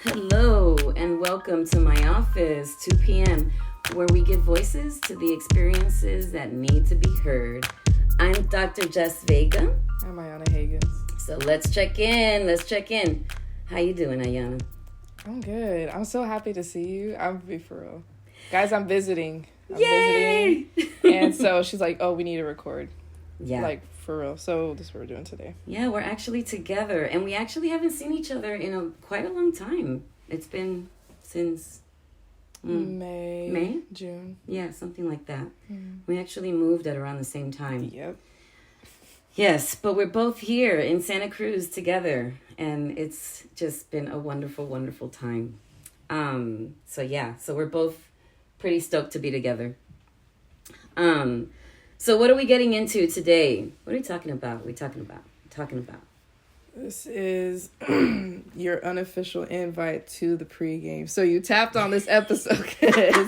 Hello and welcome to my office, 2 p.m., where we give voices to the experiences that need to be heard. I'm Dr. Jess Vega. I'm Ayana Hagans. So let's check in. How you doing, Ayana? I'm good. I'm so happy to see you. I'm be for real. Guys, I'm visiting. Yay! And so she's like, oh, we need to record. Yeah. Like, for real. So this is what we're doing today. Yeah, we're actually together. And we actually haven't seen each other in quite a long time. It's been since... May? June. Yeah, something like that. We actually moved at around the same time. Yep. Yes, but we're both here in Santa Cruz together, and it's just been a wonderful, wonderful time. So we're both pretty stoked to be together. So what are we getting into today? What are we talking about? This is your unofficial invite to the pregame. So you tapped on this episode because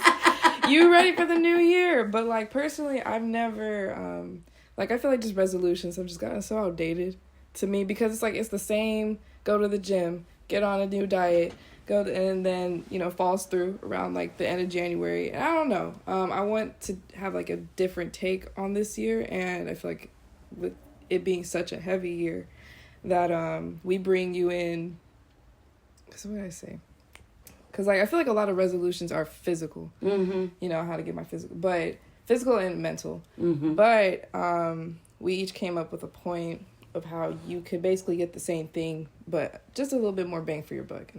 you ready for the new year. But like personally, I've never I feel like just resolutions have just gotten so outdated to me because it's like it's the same. Go to the gym, get on a new diet, and then falls through around like the end of January. And I don't know. I want to have like a different take on this year, and I feel like with it being such a heavy year, that we bring you in. Because what did I say? Because like I feel like a lot of resolutions are physical. Mm-hmm. How to get my physical and mental. Mm-hmm. But we each came up with a point of how you could basically get the same thing, but just a little bit more bang for your buck.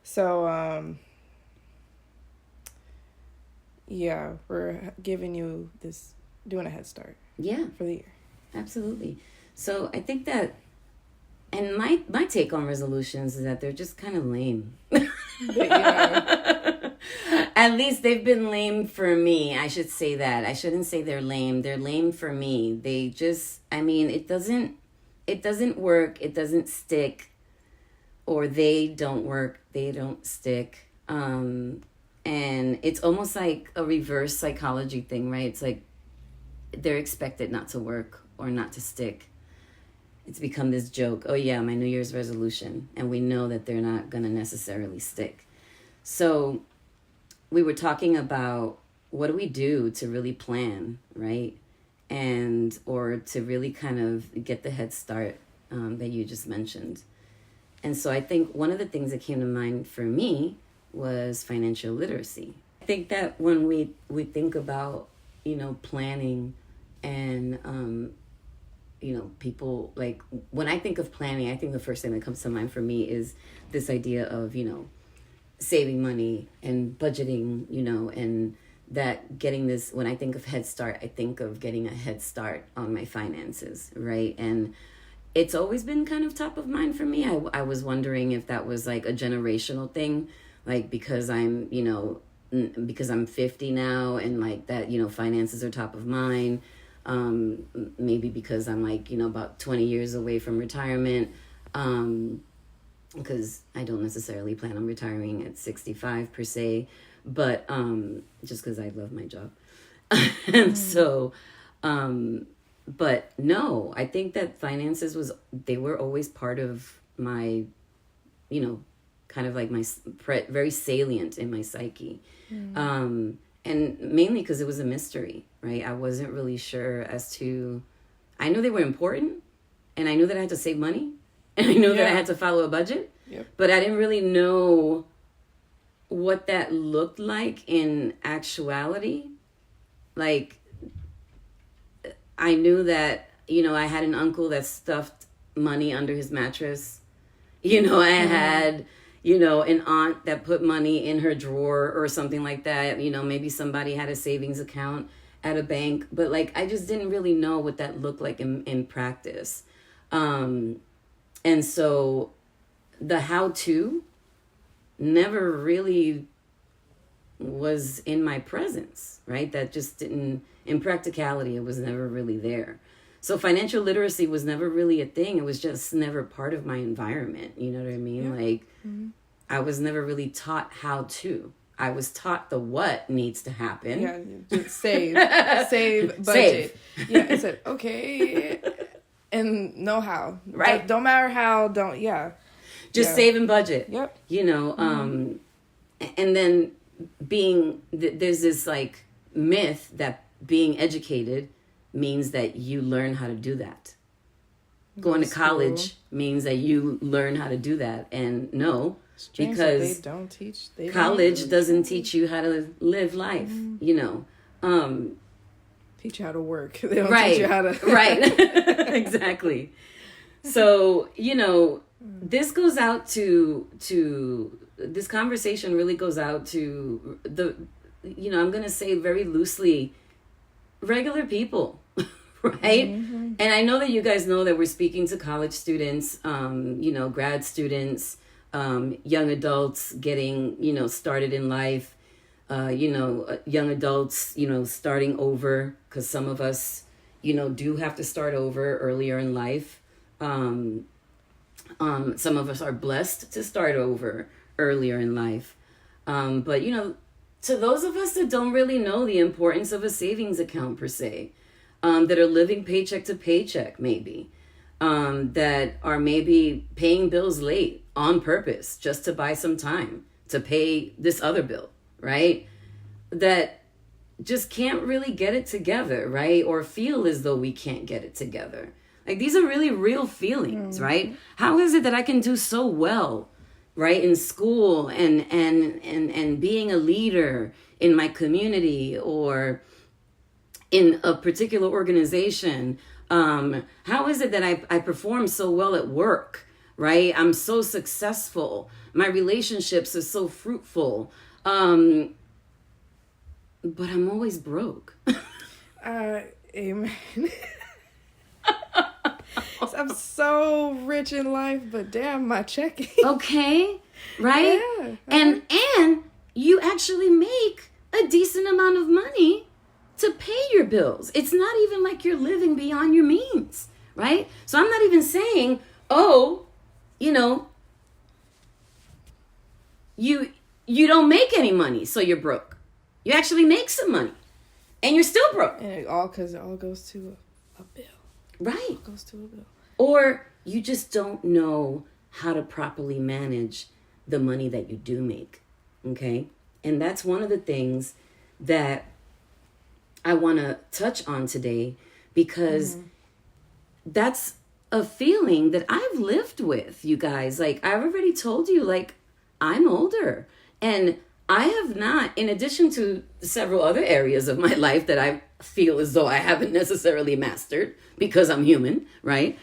So we're giving you doing a head start. Yeah, for the year. Absolutely. So I think that. And my take on resolutions is that they're just kind of lame. At least they've been lame for me. I should say that. I shouldn't say they're lame. They're lame for me. They just, it doesn't work. It doesn't stick. Or they don't work. They don't stick. And it's almost like a reverse psychology thing, right? It's like they're expected not to work or not to stick. It's become this joke. Oh yeah, my New Year's resolution. And we know that they're not going to necessarily stick. So we were talking about what do we do to really plan, right? Or to really kind of get the head start that you just mentioned. And so I think one of the things that came to mind for me was financial literacy. I think that when we think about, planning and, people, like, when I think of planning, I think the first thing that comes to mind for me is this idea of, saving money and budgeting, and that getting this, when I think of Head Start, I think of getting a head start on my finances, right? And it's always been kind of top of mind for me. I was wondering if that was like a generational thing, like because I'm 50 now and like that, finances are top of mind. Maybe because I'm like, about 20 years away from retirement, because I don't necessarily plan on retiring at 65 per se, but just because I love my job. And so, but no, I think that finances they were always part of my, kind of like my very salient in my psyche. And mainly because it was a mystery, right? I wasn't really sure as to... I knew they were important, and I knew that I had to save money, and I knew that I had to follow a budget, but I didn't really know what that looked like in actuality. Like, I knew that, I had an uncle that stuffed money under his mattress. I had... an aunt that put money in her drawer or something like that. Maybe somebody had a savings account at a bank. But, like, I just didn't really know what that looked like in practice. And so the how-to never really was in my presence, right? That just didn't... In practicality, it was never really there. So financial literacy was never really a thing. It was just never part of my environment. You know what I mean? Yeah. Like, I was never really taught how to. I was taught the what needs to happen. Yeah, just save, budget. Save. Yeah, I said, okay, and know how. Right. Don't matter how, Just save and budget. Yep. You know, and then there's this like myth that being educated means that you learn how to do that. Going to college means that you learn how to do that. And no, because they don't teach. College doesn't teach you how to live life, you know. Teach you how to work. They don't teach you how to... Right. Exactly. So, you know, this goes out to this conversation really goes out to you know, I'm going to say very loosely, regular people. Right? And I know that you guys know that we're speaking to college students, you know, grad students, young adults getting, you know, started in life, you know, young adults, you know, starting over, because some of us, you know, do have to start over earlier in life. Some of us are blessed to start over earlier in life. But, you know, to those of us that don't really know the importance of a savings account per se, that are living paycheck to paycheck, maybe, that are maybe paying bills late on purpose just to buy some time to pay this other bill, right? That just can't really get it together, right? Or feel as though we can't get it together. Like, these are really real feelings, right? How is it that I can do so well, right, in school and being a leader in my community or in a particular organization? How is it that I perform so well at work, right? I'm so successful. My relationships are so fruitful. But I'm always broke. Amen. I'm so rich in life, but damn, my checking. Okay, right? Yeah. And you actually make a decent amount of money to pay your bills. It's not even like you're living beyond your means, right? So I'm not even saying, oh, you know, you don't make any money, so you're broke. You actually make some money, and you're still broke. And it all goes to a bill. Right. It goes to a bill. Or you just don't know how to properly manage the money that you do make, okay? And that's one of the things that I want to touch on today, because that's a feeling that I've lived with, you guys. Like, I've already told you, like, I'm older, and I have not, in addition to several other areas of my life that I feel as though I haven't necessarily mastered because I'm human, right?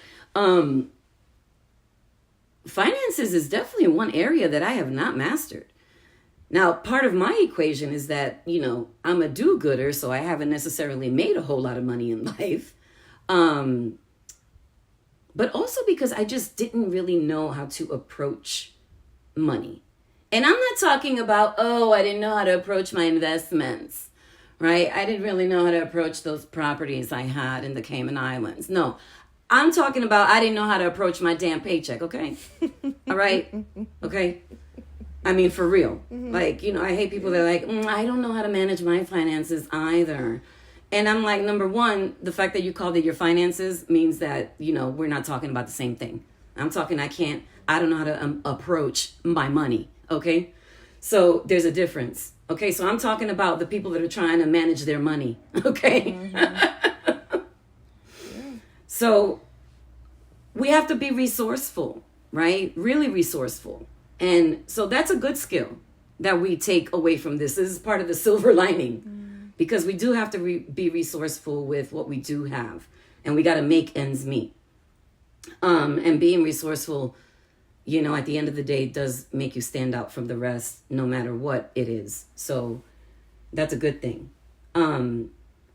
Finances is definitely one area that I have not mastered. Now, part of my equation is that, you know, I'm a do-gooder, so I haven't necessarily made a whole lot of money in life. But also because I just didn't really know how to approach money. And I'm not talking about, oh, I didn't know how to approach my investments, right? I didn't really know how to approach those properties I had in the Cayman Islands. No, I'm talking about I didn't know how to approach my damn paycheck, okay? All right? Okay? I mean, for real. Like, you know, I hate people that are like, I don't know how to manage my finances either. And I'm like, number one, the fact that you called it your finances means that, you know, we're not talking about the same thing. I'm talking, I don't know how to approach my money, okay? So there's a difference, okay? So I'm talking about the people that are trying to manage their money, okay? So we have to be resourceful, right? Really resourceful. And so that's a good skill that we take away from this. This is part of the silver lining, because we do have to be resourceful with what we do have, and we got to make ends meet. And being resourceful, you know, at the end of the day, does make you stand out from the rest, no matter what it is. So that's a good thing.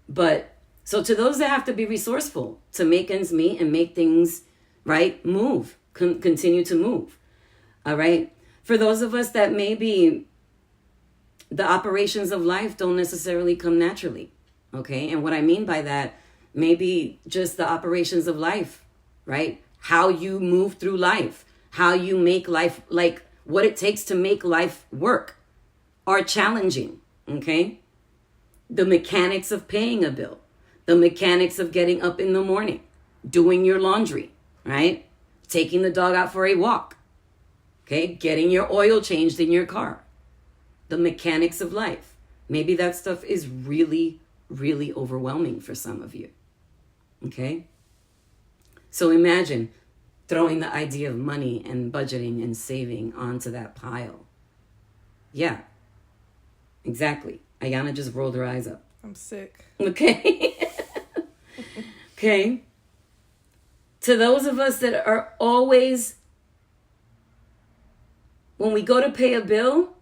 But so to those that have to be resourceful to make ends meet and make things, right, move, continue to move. All right. For those of us that maybe the operations of life don't necessarily come naturally. Okay. And what I mean by that, maybe just the operations of life, right? How you move through life, how you make life, like what it takes to make life work, are challenging. Okay. The mechanics of paying a bill, the mechanics of getting up in the morning, doing your laundry, right? Taking the dog out for a walk, Okay, getting your oil changed in your car. The mechanics of life. Maybe that stuff is really, really overwhelming for some of you. Okay? So imagine throwing the idea of money and budgeting and saving onto that pile. Yeah, exactly. Ayana just rolled her eyes up. I'm sick. Okay? Okay? To those of us that are always, when we go to pay a bill,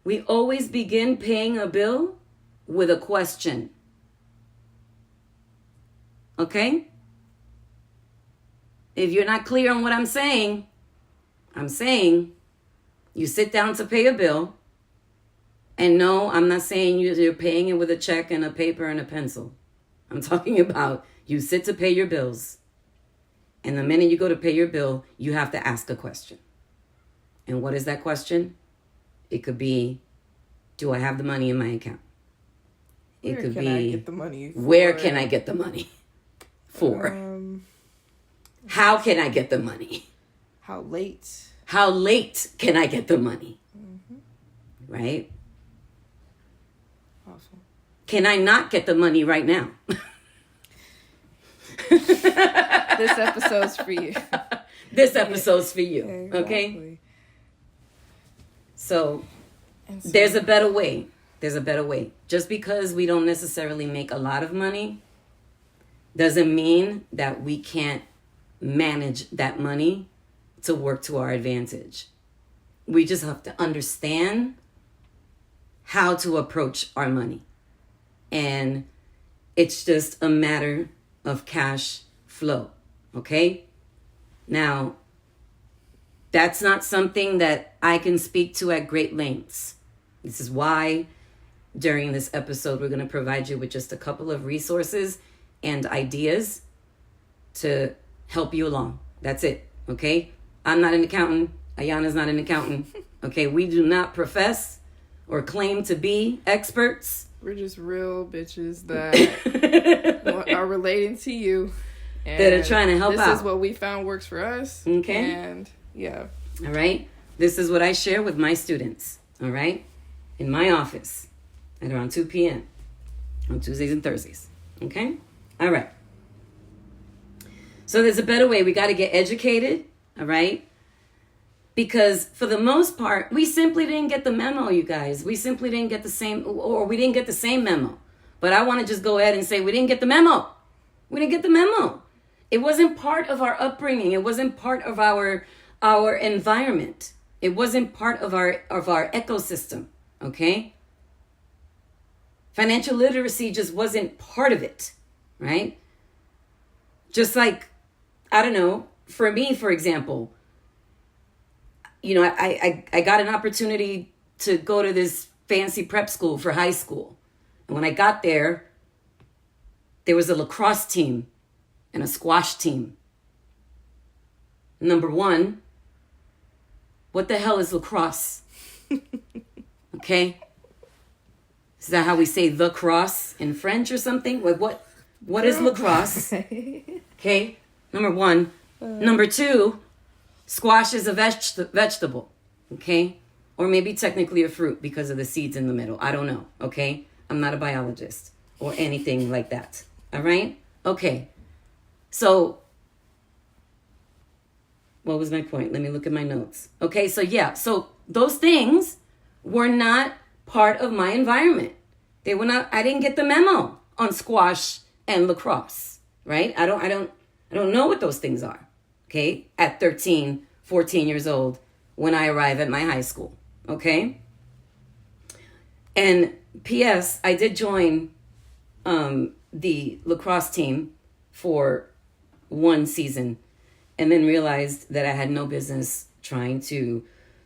we always begin paying a bill with a question. Okay? If you're not clear on what I'm saying you sit down to pay a bill, and no, I'm not saying you're paying it with a check and a paper and a pencil. I'm talking about you sit to pay your bills, and the minute you go to pay your bill, you have to ask a question. And what is that question? It could be, do I have the money in my account? It could be, I get the money for? Where can I get the money for? How can I get the money? How late can I get the money? Mm-hmm. Right? Awesome. Can I not get the money right now? This episode's for you. This episode's for you. Exactly. Okay? So there's a better way. There's a better way. Just because we don't necessarily make a lot of money doesn't mean that we can't manage that money to work to our advantage. We just have to understand how to approach our money. And it's just a matter of cash flow. Okay? Now, that's not something that I can speak to at great lengths. This is why during this episode, we're going to provide you with just a couple of resources and ideas to help you along. That's it. Okay? I'm not an accountant. Ayana's not an accountant. Okay? We do not profess or claim to be experts. We're just real bitches that are relating to you. And that are trying to help out. This is what we found works for us. Okay? And yeah. All right? This is what I share with my students. All right? In my office at around 2 p.m. on Tuesdays and Thursdays. Okay? All right. So there's a better way. We got to get educated. All right? Because for the most part, we simply didn't get the memo, you guys. We simply didn't get the same, or we didn't get the same memo. But I want to just go ahead and say we didn't get the memo. We didn't get the memo. It wasn't part of our upbringing. It wasn't part of our environment. It wasn't part of our ecosystem. Okay? Financial literacy just wasn't part of it, right? Just like, I don't know, for me, for example, you know, I got an opportunity to go to this fancy prep school for high school. And when I got there was a lacrosse team and a squash team. Number one, what the hell is lacrosse? Okay? Is that how we say the cross in French or something? Like what is lacrosse? Okay? Number one. Number two, squash is a vegetable. Okay? Or maybe technically a fruit because of the seeds in the middle. I don't know. Okay? I'm not a biologist or anything like that. All right? Okay. So, what was my point? Let me look at my notes. Okay, so yeah. So, those things were not part of my environment. They were not, I didn't get the memo on squash and lacrosse, right? I don't know what those things are, okay? At 13, 14 years old when I arrive at my high school, okay? And P.S., I did join the lacrosse team for one season and then realized that I had no business trying to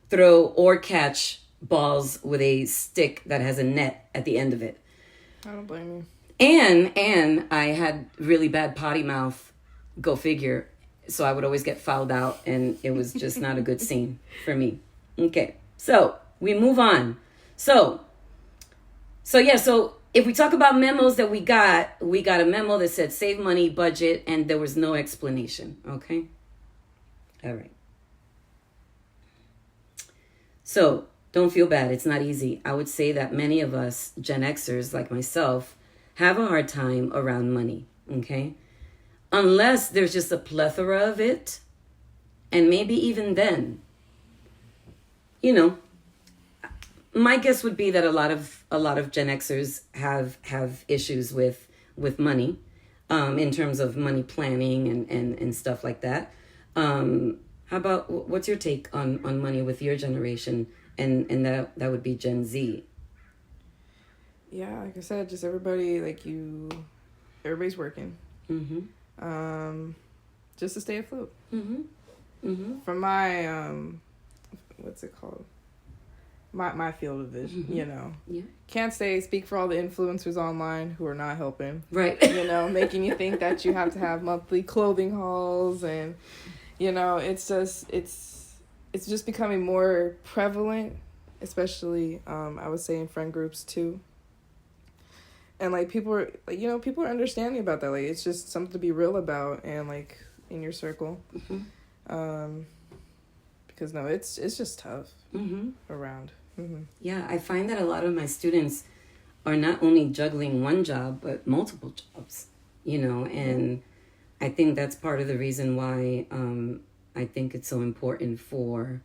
throw or catch balls with a stick that has a net at the end of it. I don't blame you. And I had really bad potty mouth, go figure. So I would always get fouled out and it was just not a good scene for me. Okay, so we move on. So if we talk about memos that we got a memo that said save money, budget, and there was no explanation. Okay? All right. So don't feel bad. It's not easy. I would say that many of us Gen Xers like myself have a hard time around money. Okay. Unless there's just a plethora of it. And maybe even then, you know, my guess would be that a lot of Gen Xers have issues with money, in terms of money planning and stuff like that. How about, what's your take on money with your generation? And that would be Gen Z. Yeah, like I said, just everybody, everybody's working. Just to stay afloat. From my, what's it called? My field of vision, Yeah. Can't speak for all the influencers online who are not helping. Right. Making you think that you have to have monthly clothing hauls, and, it's just becoming more prevalent, especially, I would say in friend groups too. And people are, people are understanding about that. It's just something to be real about, and in your circle. Because no, it's just tough around. Yeah, I find that a lot of my students are not only juggling one job, but multiple jobs, and I think that's part of the reason why I think it's so important for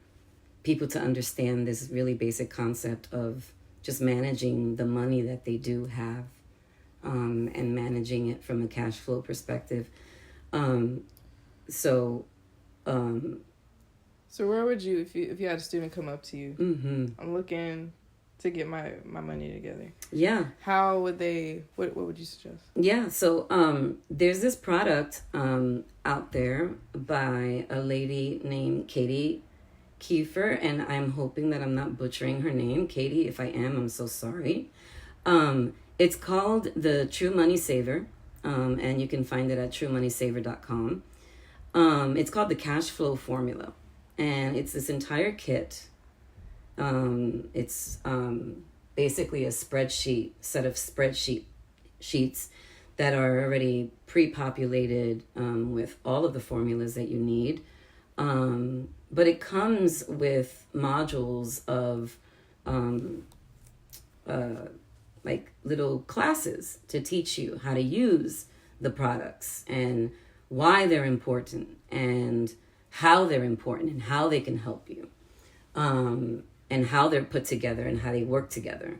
people to understand this really basic concept of just managing the money that they do have, and managing it from a cash flow perspective. So where would you, if you had a student come up to you, I'm looking to get my money together. Yeah. How would they, what would you suggest? Yeah, so there's this product out there by a lady named Kati Kiefer, and I'm hoping that I'm not butchering her name. Katie, if I am, I'm so sorry. It's called the True Money Saver, and you can find it at truemoneysaver.com. It's called the Cash Flow Formula, and it's this entire kit. It's basically a set of spreadsheet sheets that are already pre-populated with all of the formulas that you need. But it comes with modules of little classes to teach you how to use the products and why they're important and how they're important and how they can help you, and how they're put together and how they work together.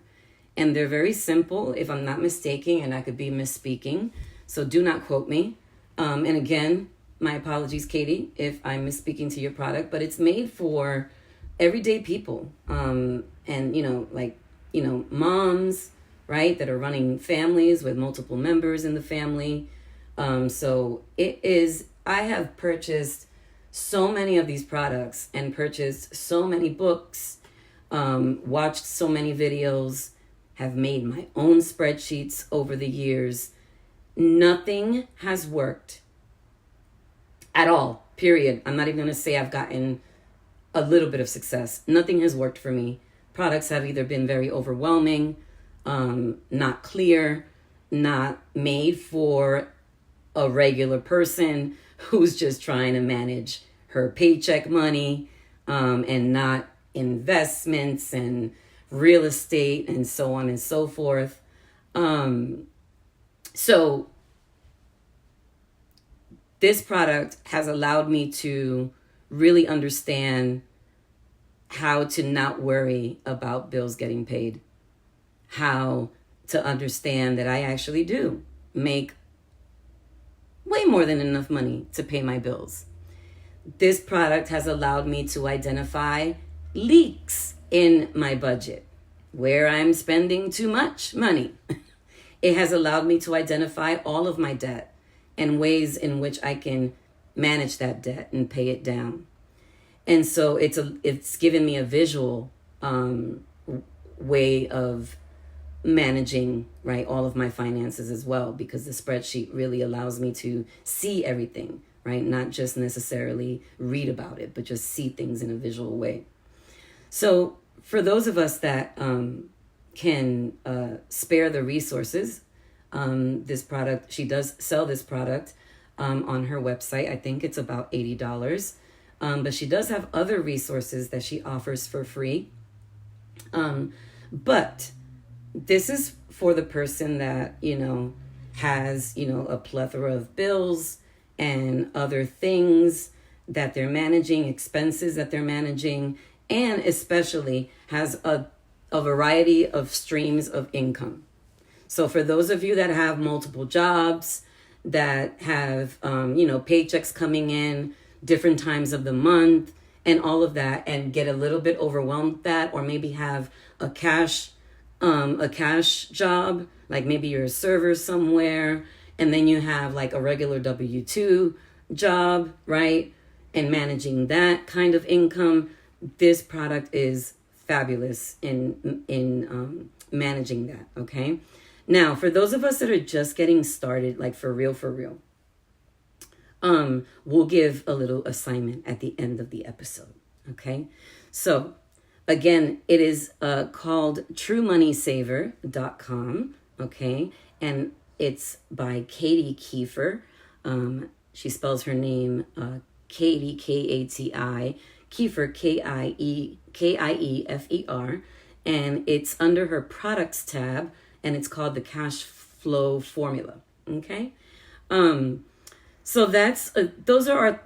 And they're very simple, if I'm not mistaken, and I could be misspeaking, so do not quote me. And again, my apologies, Katie, if I'm misspeaking to your product, but it's made for everyday people, and moms, right, that are running families with multiple members in the family. So it is, I have purchased so many of these products and purchased so many books, watched so many videos, have made my own spreadsheets over the years. Nothing has worked at all, period. I'm not even going to say I've gotten a little bit of success. Nothing has worked for me. Products have either been very overwhelming, not clear, not made for a regular person who's just trying to manage her paycheck money, and not investments and real estate and so on and so forth. So this product has allowed me to really understand how to not worry about bills getting paid, how to understand that I actually do make way more than enough money to pay my bills. This product has allowed me to identify leaks in my budget, where I'm spending too much money. It has allowed me to identify all of my debt and ways in which I can manage that debt and pay it down. And so it's given me a visual way of managing, right, all of my finances as well, because the spreadsheet really allows me to see everything, right? Not just necessarily read about it, but just see things in a visual way. So for those of us that can spare the resources, this product, she does sell this product on her website. I think it's about $80. But she does have other resources that she offers for free But this is for the person that, has, a plethora of bills and other things that they're managing, expenses that they're managing, and especially has a variety of streams of income. So for those of you that have multiple jobs, that have, paychecks coming in different times of the month and all of that, and get a little bit overwhelmed with that, or maybe have a cash job, like maybe you're a server somewhere, and then you have like a regular W-2 job, right? And managing that kind of income, this product is fabulous in managing that, okay? Now, for those of us that are just getting started, like for real, we'll give a little assignment at the end of the episode, okay? So, again, it is called TrueMoneySaver.com, okay? And it's by Kati Kiefer. She spells her name Kati, Kati, Kiefer, Kiefer. And it's under her products tab, and it's called the Cash Flow Formula, okay? So that's those are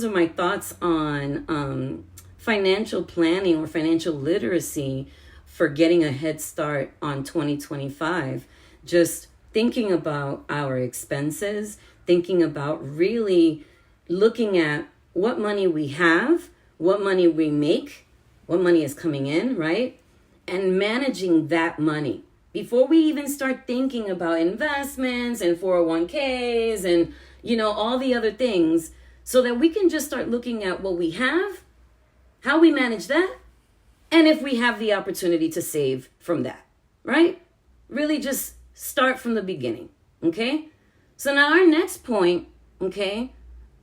my thoughts on financial planning or financial literacy for getting a head start on 2025. Just thinking about our expenses, thinking about really looking at what money we have, what money we make, what money is coming in, right? And managing that money before we even start thinking about investments and 401ks and, all the other things, so that we can just start looking at what we have, how we manage that, and if we have the opportunity to save from that, right? Really just start from the beginning, okay? So now our next point, okay,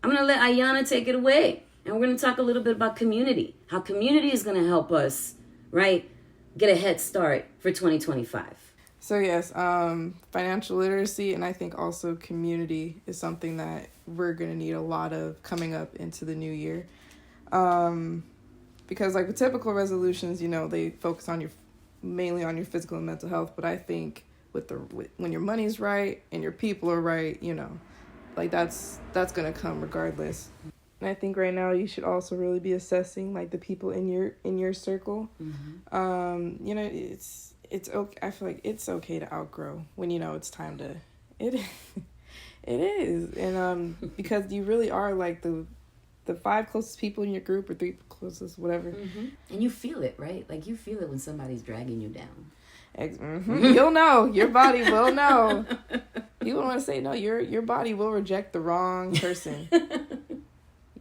I'm going to let Ayana take it away. And we're going to talk a little bit about community, how community is going to help us, right, get a head start for 2025. So yes, financial literacy, and I think also community is something that we're going to need a lot of coming up into the new year. Because like with typical resolutions, they focus on mainly on your physical and mental health. But I think when your money's right and your people are right, like that's going to come regardless. And I think right now you should also really be assessing like the people in your circle. Mm-hmm. It's okay. I feel like it's okay to outgrow when it's time to. It is, and because you really are like the 5 closest people in your group or 3 closest, whatever. Mm-hmm. And you feel it, right? Like you feel it when somebody's dragging you down. Mm-hmm. You'll know. Your body will know. People want to say no. Your body will reject the wrong person. You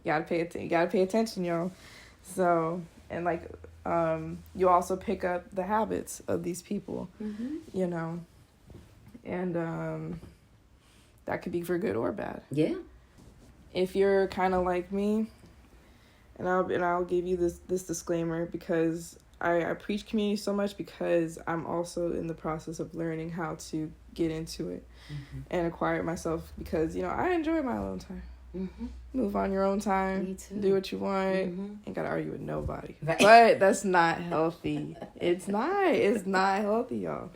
gotta pay attention, y'all. So, and like, you also pick up the habits of these people, mm-hmm. And that could be for good or bad. Yeah. If you're kind of like me, and I'll give you this disclaimer because I preach community so much because I'm also in the process of learning how to get into it mm-hmm. and acquire it myself because I enjoy my alone time. Mm-hmm. Move on your own time. Me too. Do what you want. Mm-hmm. Ain't gotta argue with nobody. Right. But that's not healthy. It's not healthy, y'all.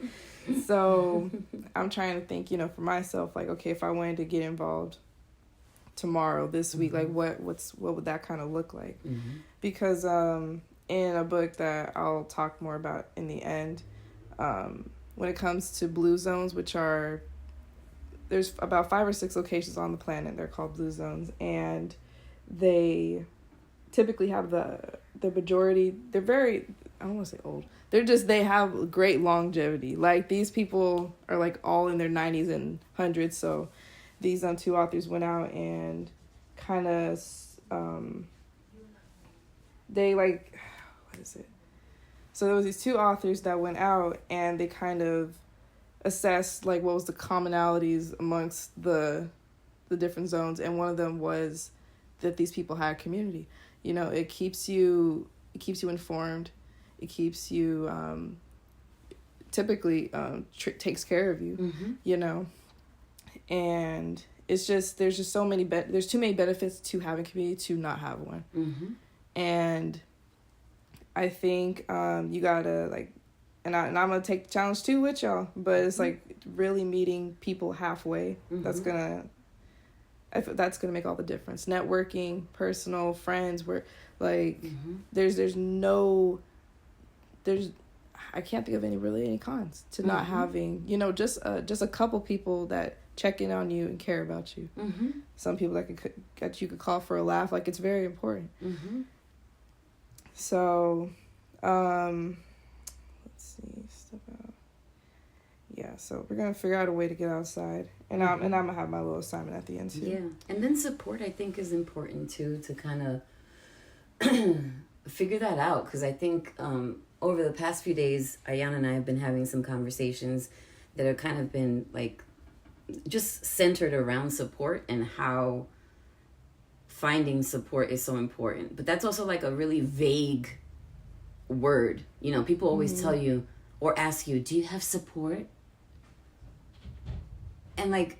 So I'm trying to think, for myself, like, okay, if I wanted to get involved tomorrow, this week, mm-hmm. like what would that kind of look like? Mm-hmm. Because in a book that I'll talk more about in the end, when it comes to blue zones, which are there's about 5 or 6 locations on the planet. They're called blue zones, and they typically have the majority. They're very, I don't want to say old. They have great longevity. Like these people are like all in their 90s and 100s. So these 2 authors went out and kind of they like, what is it? So there was these 2 authors that went out and they kind of assessed like what was the commonalities amongst the different zones, and one of them was that these people had community. It keeps you informed. It keeps you typically takes care of you. Mm-hmm. And it's just there's just so many there's too many benefits to having community to not have one. Mm-hmm. And I think you gotta like, and I'm gonna take the challenge too with y'all, but it's like really meeting people halfway. That's gonna make all the difference. Networking, personal, friends, where like there's I can't think of any cons to not having, you know, just a couple people that check in on you and care about you. Some people that you could call for a laugh. Like, it's very important. So, let's see, step out. Yeah, so we're gonna figure out a way to get outside, and I'm gonna have my little assignment at the end too. Yeah, and then support, I think, is important too, to kind of figure that out, because I think over the past few days, Ayana and I have been having some conversations that have kind of been like just centered around support and how finding support is so important. But that's also like a really vague word. You know, people always tell you or ask you, do you have support? And like,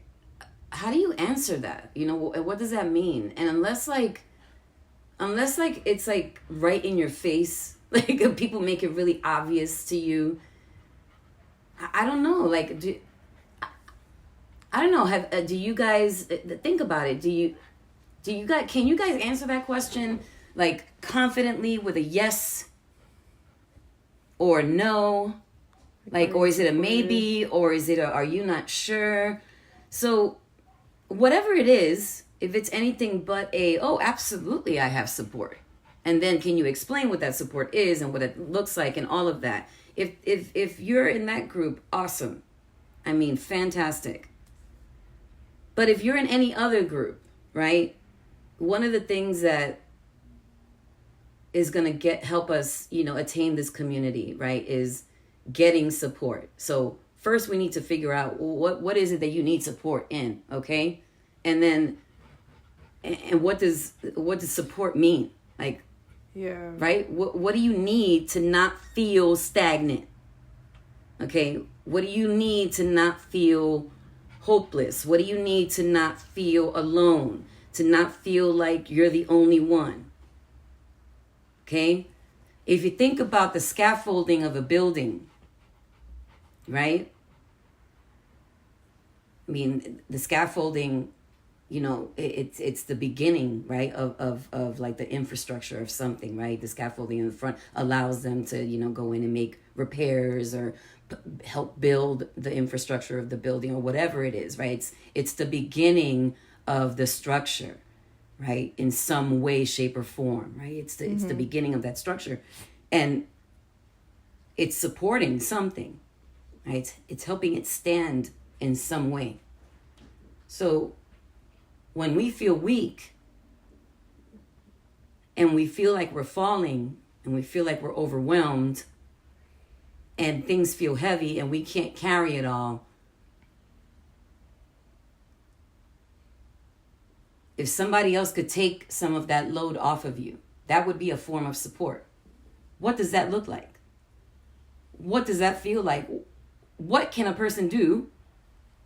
how do you answer that? You know, what does that mean? And unless it's like right in your face, like people make it really obvious to you, I don't know. Like, I don't know. Do you guys think about it? Can you guys answer that question like confidently with a yes or no? Like, or is it a maybe, or is it are you not sure? So whatever it is, if it's anything but oh, absolutely, I have support. And then can you explain what that support is and what it looks like and all of that? If you're in that group, awesome. I mean, fantastic. But if you're in any other group, right? One of the things that is going to help us, you know, attain this community, right, is getting support. So first we need to figure out what is it that you need support in, okay? And then and what does support mean? Like, yeah, right? What do you need to not feel stagnant? Okay? What do you need to not feel hopeless? What do you need to not feel alone? To not feel like you're the only one? Okay? If you think about the scaffolding of a building, right? I mean, the scaffolding, you know, it's the beginning, right, of like the infrastructure of something, right? The scaffolding in the front allows them to, you know, go in and make repairs or help build the infrastructure of the building or whatever it is, right? It's the beginning of the structure, right? In some way, shape, or form, right? It's the beginning of that structure, and it's supporting something, right? It's helping it stand in some way. So when we feel weak and we feel like we're falling and we feel like we're overwhelmed and things feel heavy and we can't carry it all, if somebody else could take some of that load off of you, that would be a form of support. What does that look like? What does that feel like? What can a person do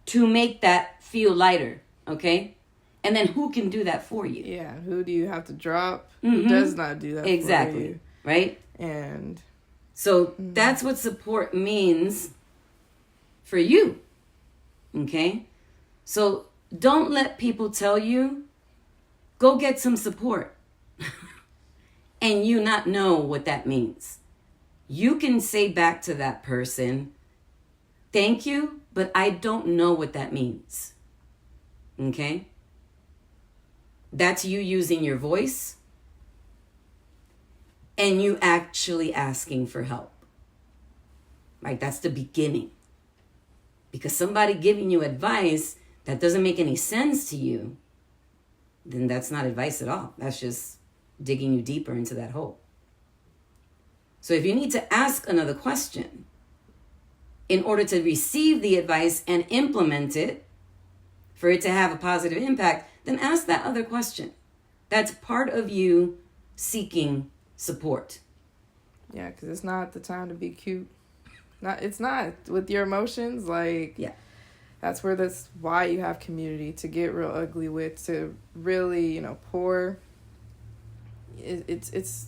to make that feel lighter? Okay? And then who can do that for you? Yeah, who do you have to drop? Who does not do that for you? Exactly, right? And so that's what support means for you, okay? So don't let people tell you, go get some support, and you not know what that means. You can say back to that person, thank you, but I don't know what that means, okay? That's you using your voice and you actually asking for help. Right? That's the beginning. Because somebody giving you advice that doesn't make any sense to you, then that's not advice at all. That's just digging you deeper into that hole. So if you need to ask another question in order to receive the advice and implement it for it to have a positive impact, then ask that other question. That's part of you seeking support. Yeah, because it's not the time to be cute. It's not with your emotions. Like, yeah, that's why you have community, to get real ugly with, to really, pour. It's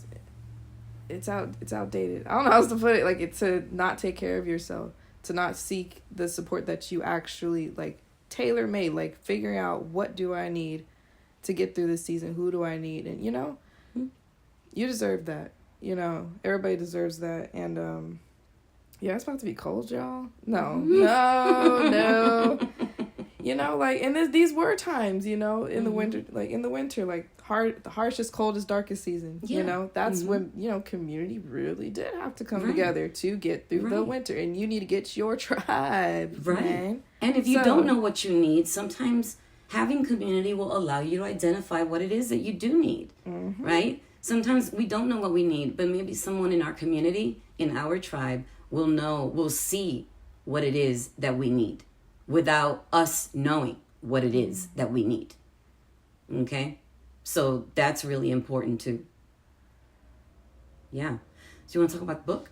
it's outdated. I don't know how else to put it. Like, it's to not take care of yourself, to not seek the support that you actually, like, tailor-made, like, figuring out what do I need to get through this season, who do I need, and, you know, you deserve that, you know, everybody deserves that, and, yeah, it's about to be cold, y'all. No. You know, like, and these were times, you know, in the winter, like, the harshest, coldest, darkest season, you know, that's when, you know, community really did have to come together to get through the winter, and you need to get your tribe, man. And if you don't know what you need, sometimes having community will allow you to identify what it is that you do need, right? Sometimes we don't know what we need, but maybe someone in our community, in our tribe, will see what it is that we need without us knowing what it is that we need. Okay? So that's really important too. Yeah. So you want to talk about the book?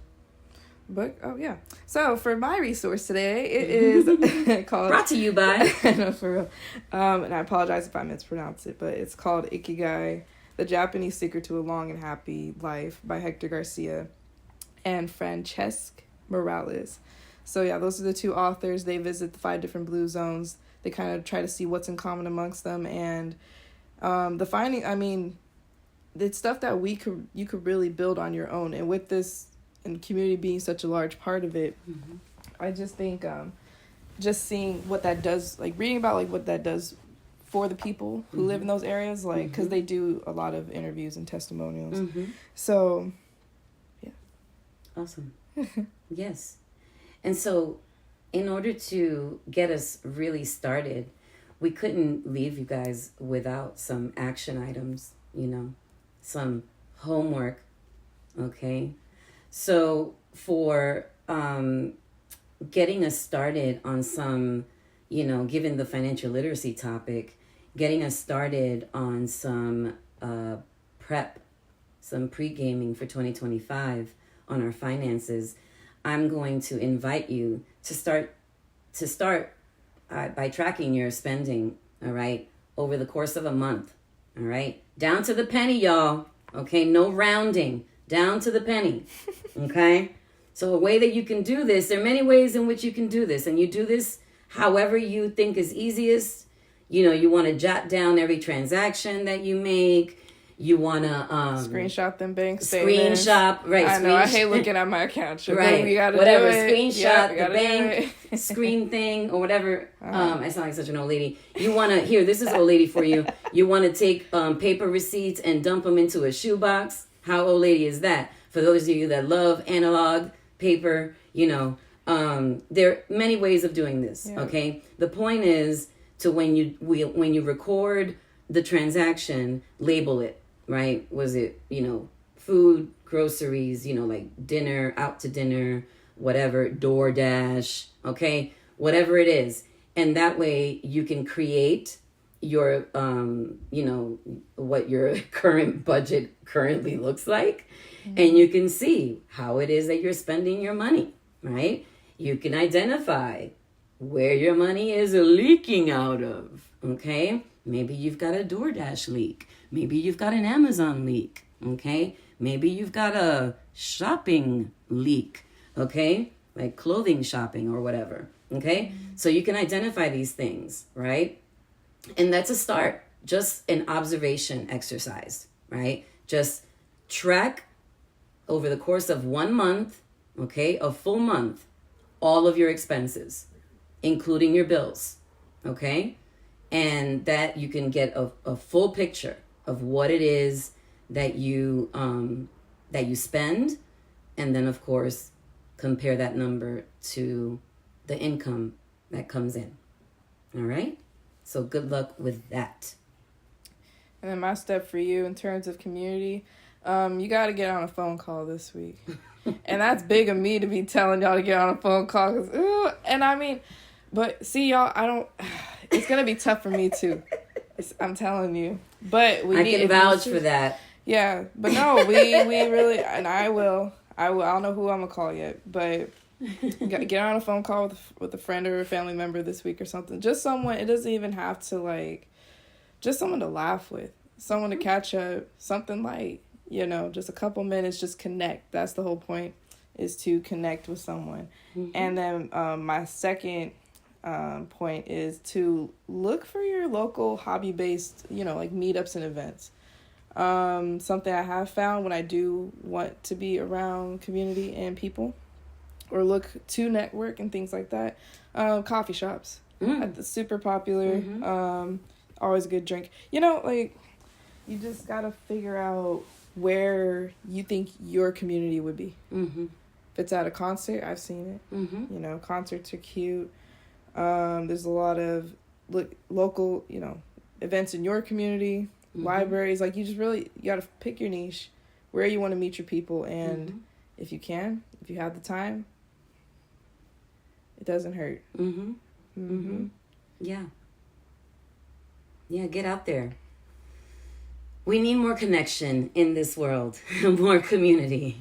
Book? Oh, yeah. So for my resource today, it is called... Brought to you by... No, for real. And I apologize if I mispronounce it, but it's called Ikigai, The Japanese Secret to a Long and Happy Life by Héctor García and Francesc Miralles. So yeah, those are the two authors. They visit the 5 different blue zones. They kind of try to see what's in common amongst them, and the finding, I mean, it's stuff that you could really build on your own. And with this, and community being such a large part of it, I just think just seeing what that does, like reading about like what that does for the people who live in those areas, like because they do a lot of interviews and testimonials. So yeah, awesome. Yes. And so in order to get us really started, we couldn't leave you guys without some action items, you know, some homework, okay? So for getting us started on some, you know, given the financial literacy topic, getting us started on some prep, some pre-gaming for 2025 on our finances, I'm going to invite you to start by tracking your spending, all right, over the course of a month, all right? Down to the penny, y'all, okay? No rounding, down to the penny, okay? So a way that you can do this, there are many ways in which you can do this, and you do this however you think is easiest. You know, you want to jot down every transaction that you make. You want to... screenshot them bank statements. Right. I know, I hate looking at my account. Right. We gotta whatever, do it. screenshot the bank, screen thing, or whatever. I sound like such an old lady. You want to... Here, this is old lady for you. You want to take paper receipts and dump them into a shoebox. How old lady is that? For those of you that love analog paper, you know, there are many ways of doing this, okay? The point is to when you record the transaction, label it. Right? Was it, you know, food, groceries, you know, like dinner, out to dinner, whatever, DoorDash, okay? Whatever it is. And that way you can create your, you know, what your current budget currently looks like. And you can see how it is that you're spending your money, right? You can identify where your money is leaking out of, okay? Maybe you've got a DoorDash leak. Maybe you've got an Amazon leak, okay? Maybe you've got a shopping leak, okay? Like clothing shopping or whatever, okay? So you can identify these things, right? And that's a start. Just an observation exercise, right? Just track over the course of 1 month, okay? A full month, all of your expenses, including your bills, okay? And that you can get a full picture of what it is that you spend, and then of course compare that number to the income that comes in. All right? So good luck with that. And then my step for you in terms of community, you got to get on a phone call this week. And that's big of me to be telling y'all to get on a phone call. And I mean, but see y'all, it's going to be tough for me too. I'm telling you. But I can vouch for that. Yeah. But no, we really, and I don't know who I'm going to call yet, but get on a phone call with a friend or a family member this week or something. Just someone, it doesn't even have to just someone to laugh with, someone to catch up, something light, just a couple minutes, just connect. That's the whole point, is to connect with someone. Mm-hmm. And then my second point is to look for your local hobby-based, like meetups and events. Something I have found when I do want to be around community and people or look to network and things like that, coffee shops. Super popular. Mm-hmm. Always a good drink. You just gotta figure out where you think your community would be. Mm-hmm. If it's at a concert, I've seen it. Mm-hmm. Concerts are cute. There's a lot of local, events in your community, mm-hmm. libraries. Like, you gotta pick your niche, where you want to meet your people, and mm-hmm. if you have the time, it doesn't hurt. Mm-hmm. Mm-hmm. Yeah, get out there. We need more connection in this world, more community.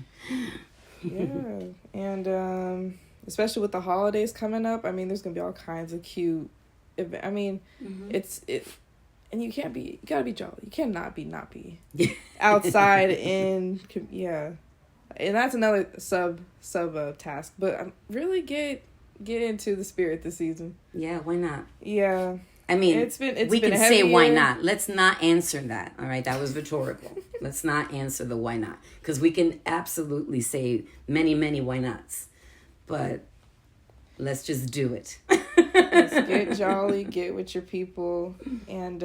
Yeah, and especially with the holidays coming up, there's gonna be all kinds of cute mm-hmm. And you gotta be jolly. You cannot be outside and and that's another sub task. But really get into the spirit this season. Yeah, why not? Yeah. We can say why not. Let's not answer that. All right, that was rhetorical. Let's not answer the why not, because we can absolutely say many, many why nots, but let's just do it. Let's get jolly, get with your people, and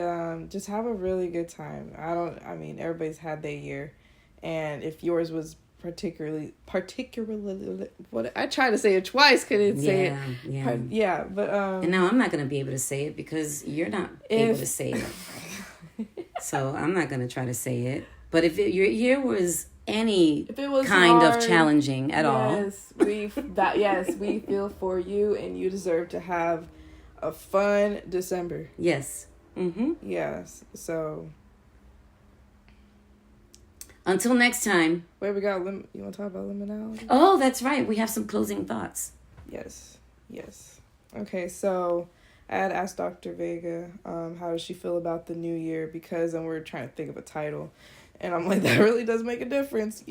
just have a really good time. Everybody's had their year, and if yours was particularly what I tried to say it twice, couldn't say it. But and now I'm not going to be able to say it because you're not able to say it. So I'm not going to try to say it. But if your year was any kind of challenging at all, we feel for you, and you deserve to have a fun December. Yes. Mm-hmm. Yes. So. Until next time. Wait, we got you want to talk about liminality? Oh, that's right. We have some closing thoughts. Yes. Okay, so I had asked Dr. Vega, how does she feel about the new year? Because then we're trying to think of a title. And I'm like, that really does make a difference,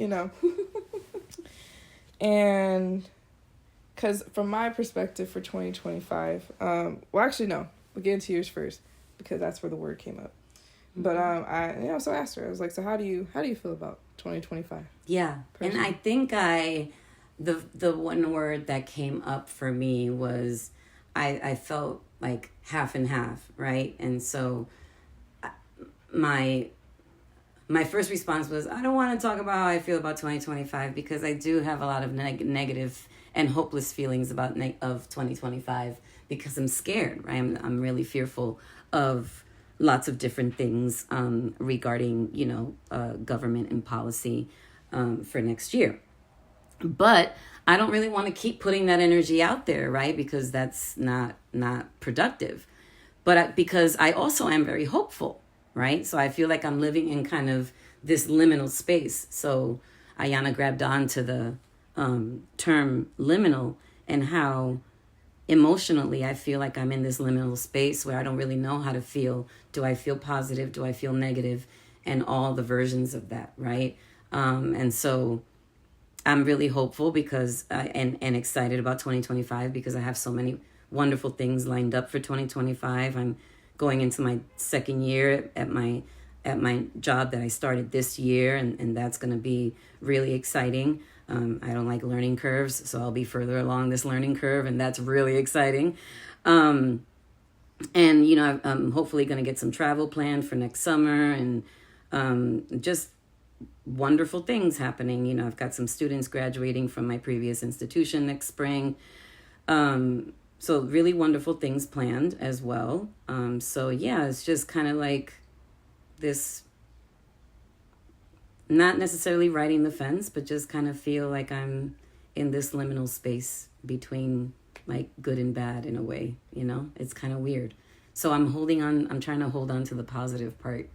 And because from my perspective for 2025, well, actually, no. We'll get into yours first because that's where the word came up. But so I asked her. I was like, so how do you feel about 2025? Yeah, personally? And I think the one word that came up for me was I felt like half and half, right? And so my first response was, I don't want to talk about how I feel about 2025 because I do have a lot of negative and hopeless feelings about of 2025 because I'm scared, right? I'm really fearful of lots of different things regarding, government and policy for next year. But I don't really want to keep putting that energy out there, right? Because that's not productive. But because I also am very hopeful, right? So I feel like I'm living in kind of this liminal space. So Ayana grabbed on to the term liminal and how emotionally, I feel like I'm in this liminal space where I don't really know how to feel. Do I feel positive? Do I feel negative? And all the versions of that, right? And so I'm really hopeful because and excited about 2025 because I have so many wonderful things lined up for 2025. I'm going into my second year at my job that I started this year, and that's going to be really exciting. I don't like learning curves, so I'll be further along this learning curve, and that's really exciting. And, I'm hopefully going to get some travel planned for next summer and just wonderful things happening. I've got some students graduating from my previous institution next spring. So really wonderful things planned as well. It's just kind of like this, not necessarily riding the fence, but just kind of feel like I'm in this liminal space between like good and bad in a way, it's kind of weird. So I'm trying to hold on to the positive part.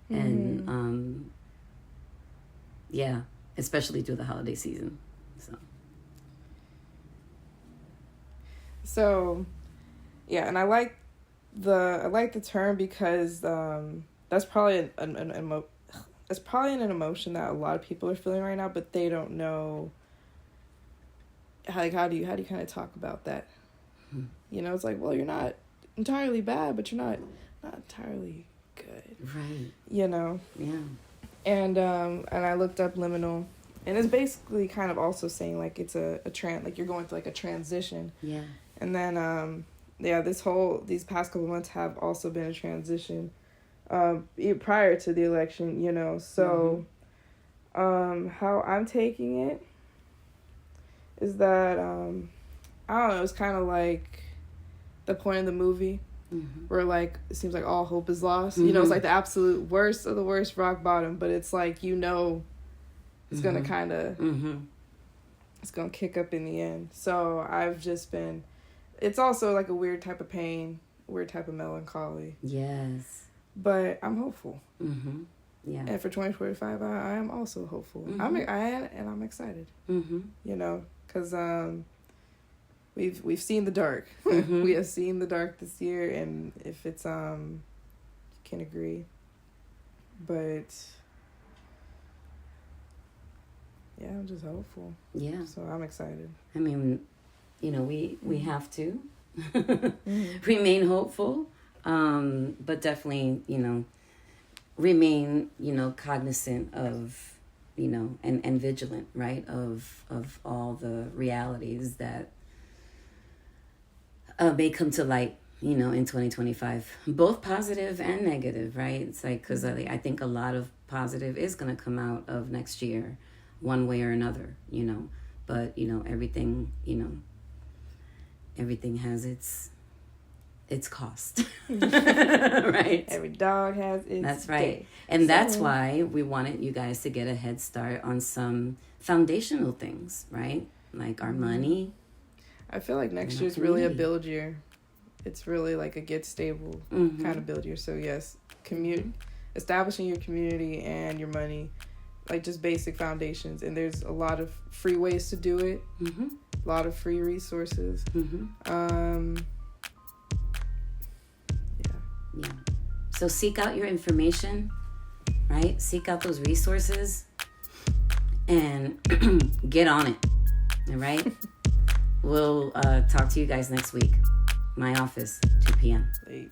Mm-hmm. And, especially through the holiday season. So, and I like the term because that's probably it's probably an emotion that a lot of people are feeling right now, but they don't know how do you kind of talk about that? You know, it's like, well, you're not entirely bad, but you're not entirely good. Right. You know? Yeah. And I looked up liminal, and it's basically kind of also saying like it's a like you're going through like a transition. Yeah. And then these past couple months have also been a transition prior to the election, you know. So how I'm taking it is that I don't know, it's kind of like the point of the movie where like it seems like all hope is lost. You know, it's like the absolute worst of the worst, rock bottom, but it's like, you know, it's gonna kind of it's gonna kick up in the end. So I've just been, it's also like a weird type of pain, weird type of melancholy. Yes. But I'm hopeful. Yeah. And for 2045, I am also hopeful. I'm excited. You know, because we've seen the dark. We have seen the dark this year, and if it's you can agree. But yeah, I'm just hopeful. Yeah. So I'm excited. I mean, you know, we have to remain hopeful, but definitely, you know, remain, you know, cognizant of, you know, and vigilant, right, of all the realities that may come to light, you know, in 2025, both positive and negative, right? It's like, because I think a lot of positive is going to come out of next year, one way or another, you know, but, you know, everything has its cost. Right? Every dog has its That's right. day. And that's why we wanted you guys to get a head start on some foundational things, right? Like our money. I feel like next year's really a build year. It's really like a get stable kind of build year. So yes, establishing your community and your money, like just basic foundations. And there's a lot of free ways to do it. A lot of free resources. Yeah. So seek out your information, right? Seek out those resources and get on it. All right? We'll talk to you guys next week. My office, 2 p.m. Late.